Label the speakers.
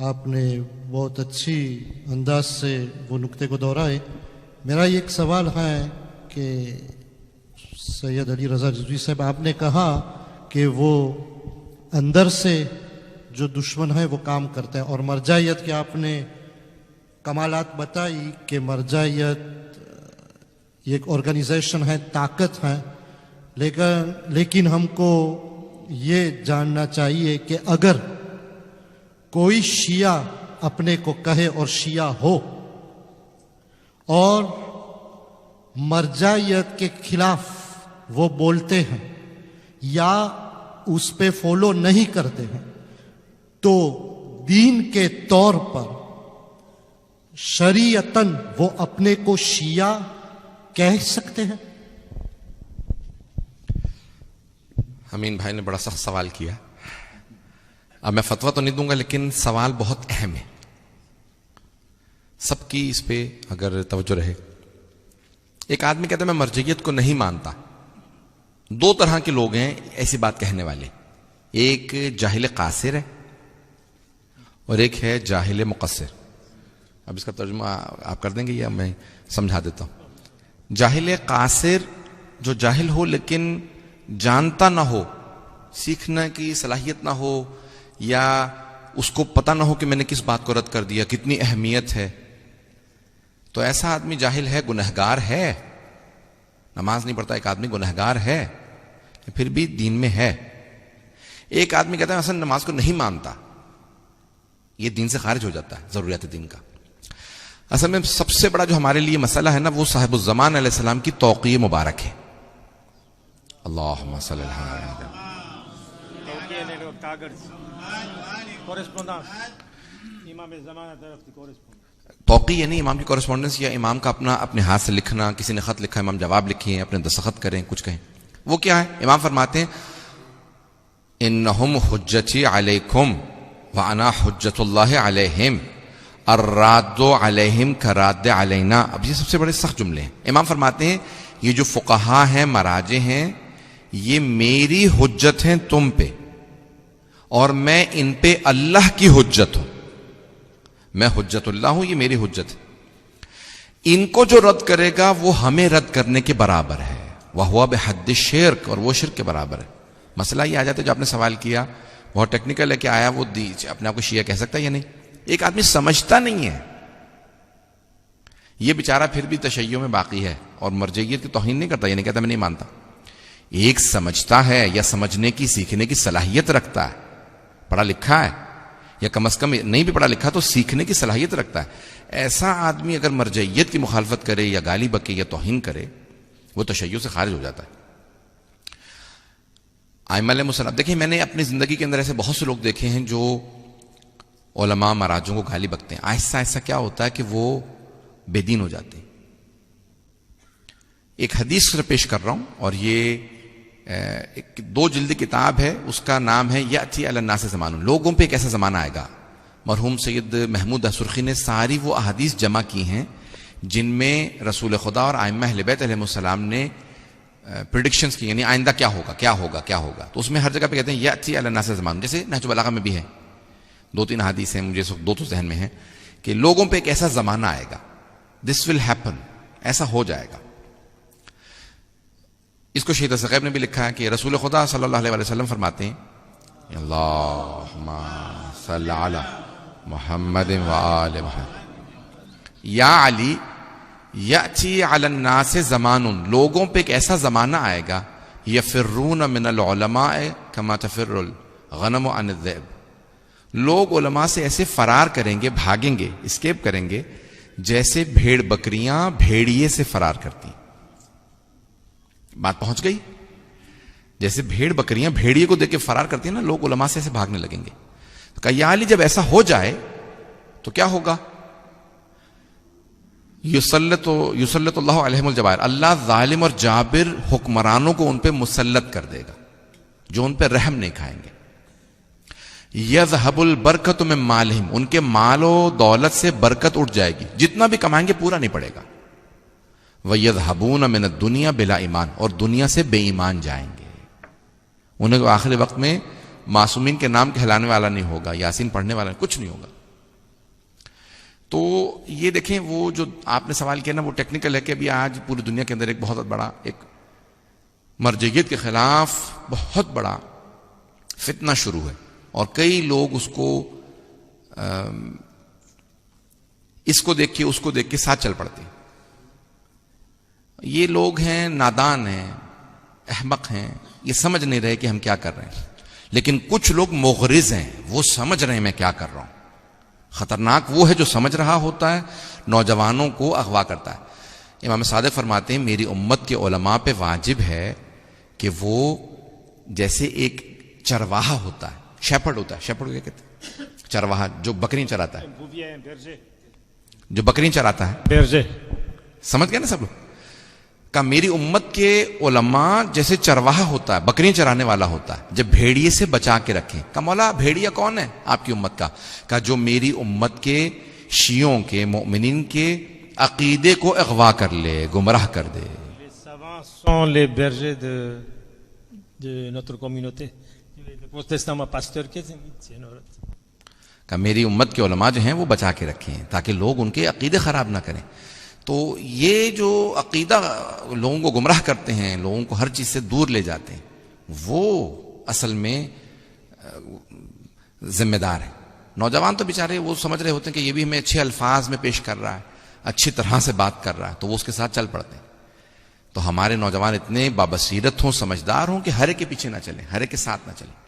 Speaker 1: آپ نے بہت اچھی انداز سے وہ نقطے کو دہرائے. میرا یہ ایک سوال ہے کہ سید علی رضا رضوی صاحب، آپ نے کہا کہ وہ اندر سے جو دشمن ہے وہ کام کرتا ہے، اور مرجعیت کے آپ نے کمالات بتائی کہ مرجعیت ایک آرگنائزیشن ہے، طاقت ہے، لیکن ہم کو یہ جاننا چاہیے کہ اگر کوئی شیعہ اپنے کو کہے اور شیعہ ہو اور مرجعیت کے خلاف وہ بولتے ہیں یا اس پہ فالو نہیں کرتے ہیں، تو دین کے طور پر شریعتاً وہ اپنے کو شیعہ کہہ سکتے ہیں؟
Speaker 2: امین بھائی نے بڑا سخت سوال کیا. اب میں فتویٰ تو نہیں دوں گا، لیکن سوال بہت اہم ہے، سب کی اس پہ اگر توجہ رہے. ایک آدمی کہتا ہے میں مرجعیت کو نہیں مانتا. دو طرح کے لوگ ہیں ایسی بات کہنے والے، ایک جاہل قاصر ہے اور ایک ہے جاہل مقصر. اب اس کا ترجمہ آپ کر دیں گے یا میں سمجھا دیتا ہوں. جاہل قاصر، جو جاہل ہو لیکن جانتا نہ ہو، سیکھنے کی صلاحیت نہ ہو، یا اس کو پتہ نہ ہو کہ میں نے کس بات کو رد کر دیا، کتنی اہمیت ہے، تو ایسا آدمی جاہل ہے، گنہگار ہے. نماز نہیں پڑھتا ایک آدمی، گنہگار ہے، پھر بھی دین میں ہے. ایک آدمی کہتا ہے اصل نماز کو نہیں مانتا، یہ دین سے خارج ہو جاتا ہے، ضروریات دین کا. اصل میں سب سے بڑا جو ہمارے لیے مسئلہ ہے نا، وہ صاحب الزمان علیہ السلام کی توقیع مبارک ہے. اللہم صلی اللہ علیہ وسلم. توقیع یعنی امام کی کورسپونڈنس یا امام کا اپنے ہاتھ سے لکھنا. کسی نے خط لکھا، امام جواب لکھیں، اپنے دستخط کریں، کچھ کہیں. وہ کیا ہے؟ امام فرماتے ہیں انہم حجتی علیکم وانا حجت اللہ علیہم الراد علیہم کراد علینا. اب یہ سب سے بڑے سخت جملے ہیں. امام فرماتے ہیں یہ جو فقہا ہیں، مراجع ہیں، یہ میری حجت ہیں تم پہ، اور میں ان پہ اللہ کی حجت ہوں. میں حجت اللہ ہوں، یہ میری حجت ہے. ان کو جو رد کرے گا وہ ہمیں رد کرنے کے برابر ہے. وَهُوَ بِحَدِّ الشِّرْكِ، اور وہ شرک کے برابر ہے. مسئلہ یہ آ جاتا ہے جو آپ نے سوال کیا، بہت ٹیکنیکل ہے کہ آیا وہ اپنے آپ کو شیعہ کہہ سکتا ہے یا نہیں. ایک آدمی سمجھتا نہیں ہے، یہ بیچارہ پھر بھی تشیع میں باقی ہے اور مرجعیت کی توہین نہیں کرتا، یہ نہیں کہتا میں نہیں مانتا. ایک سمجھتا ہے یا سمجھنے کی، سیکھنے کی صلاحیت رکھتا ہے، پڑھا لکھا ہے، یا کم از کم نہیں بھی پڑھا لکھا تو سیکھنے کی صلاحیت رکھتا ہے. ایسا آدمی اگر مرجعیت کی مخالفت کرے یا گالی بکے یا توہین کرے، وہ تشیع سے خارج ہو جاتا ہے. ائمہ علیہ السلام، دیکھیں میں نے اپنی زندگی کے اندر ایسے بہت سے لوگ دیکھے ہیں جو علماء مراجعوں کو گالی بکتے ہیں. آہستہ آہستہ کیا ہوتا ہے کہ وہ بے دین ہو جاتے ہیں. ایک حدیث سے پیش کر رہا ہوں، اور یہ ایک 2 جلدی کتاب ہے، اس کا نام ہے یأتی علی الناس زمان. لوگوں پہ ایک ایسا زمانہ آئے گا. مرحوم سید محمود سرخی نے ساری وہ احادیث جمع کی ہیں جن میں رسول خدا اور ائمہ اہل بیت علیہ السلام نے پریڈکشنز کی، یعنی آئندہ کیا ہوگا کیا ہوگا کیا ہوگا. تو اس میں ہر جگہ پہ کہتے ہیں یأتی علی الناس زمان. جیسے نہج البلاغہ میں بھی ہے 2-3 حدیث ہیں، مجھے 2 تو ذہن میں ہیں، کہ لوگوں پہ ایک ایسا زمانہ آئے گا، دس ول ہیپن، ایسا ہو جائے گا. اس کو شہید ثقیب نے بھی لکھا ہے کہ رسول خدا صلی اللہ علیہ وسلم فرماتے ہیں اللہم صلی علی محمد وآل محمد یا علی یأتی علی الناس زمان. لوگوں پہ ایک ایسا زمانہ آئے گا یفرون من العلماء کما تفر الغنم عن الذئب. لوگ علماء سے ایسے فرار کریں گے، بھاگیں گے، اسکیپ کریں گے، جیسے بھیڑ بکریاں بھیڑیے سے فرار کرتی. بات پہنچ گئی؟ جیسے بھیڑ بکریاں بھیڑیے کو دیکھ کے فرار کرتی ہیں نا، لوگ علماء سے ایسے بھاگنے لگیں گے. تو کہا یا علی جب ایسا ہو جائے تو کیا ہوگا؟ یسلط اللہ علیہم الجبائر. اللہ ظالم اور جابر حکمرانوں کو ان پہ مسلط کر دے گا جو ان پہ رحم نہیں کھائیں گے. یذہب البرکۃ من مالہم، ان کے مال و دولت سے برکت اٹھ جائے گی، جتنا بھی کمائیں گے پورا نہیں پڑے گا. وَيَذْهَبُونَ مِنَ الدُّنْيَا بِلَا ایمان، اور دنیا سے بے ایمان جائیں گے. انہیں آخری وقت میں معصومین کے نام کہلانے والا نہیں ہوگا، یاسین پڑھنے والا کچھ نہیں ہوگا. تو یہ دیکھیں وہ جو آپ نے سوال کیا نا وہ ٹیکنیکل ہے کہ ابھی آج پوری دنیا کے اندر ایک بہت بڑا ایک مرجعیت کے خلاف بہت بڑا فتنہ شروع ہے، اور کئی لوگ اس کو دیکھ کے اس کو دیکھ کے ساتھ چل پڑتے ہیں. یہ لوگ ہیں نادان ہیں، احمق ہیں، یہ سمجھ نہیں رہے کہ ہم کیا کر رہے ہیں. لیکن کچھ لوگ مغرض ہیں، وہ سمجھ رہے ہیں میں کیا کر رہا ہوں. خطرناک وہ ہے جو سمجھ رہا ہوتا ہے، نوجوانوں کو اغوا کرتا ہے. امام صادق فرماتے ہیں میری امت کے علماء پہ واجب ہے کہ وہ جیسے ایک چرواہا ہوتا ہے، شیپرڈ ہوتا ہے. شیپرڈ کیا کہتے ہیں؟ چرواہا جو بکریاں چراتا ہے، جو بکریاں چراتا ہے. سمجھ گئے نا سب لوگ؟ کہ میری امت کے علماء جیسے چرواہا ہوتا ہے، بکریاں چرانے والا ہوتا ہے، جب بھیڑیے سے بچا کے رکھیں. کہ مولا بھیڑیا کون ہے آپ کی امت کا؟ کہ جو میری امت کے شیعوں کے مومنین کے عقیدے کو اغوا کر لے، گمراہ کر دے.
Speaker 3: Les savants sont les bergers de notre communauté. Le protestant pasteur
Speaker 2: کہ میری امت کے علماء جو ہیں وہ بچا کے رکھیں تاکہ لوگ ان کے عقیدے خراب نہ کریں. تو یہ جو عقیدہ لوگوں کو گمراہ کرتے ہیں، لوگوں کو ہر چیز سے دور لے جاتے ہیں، وہ اصل میں ذمہ دار ہے. نوجوان تو بیچارے وہ سمجھ رہے ہوتے ہیں کہ یہ بھی ہمیں اچھے الفاظ میں پیش کر رہا ہے، اچھی طرح سے بات کر رہا ہے، تو وہ اس کے ساتھ چل پڑتے ہیں. تو ہمارے نوجوان اتنے بابصیرت ہوں، سمجھدار ہوں کہ ہر ایک کے پیچھے نہ چلیں، ہر ایک کے ساتھ نہ چلیں.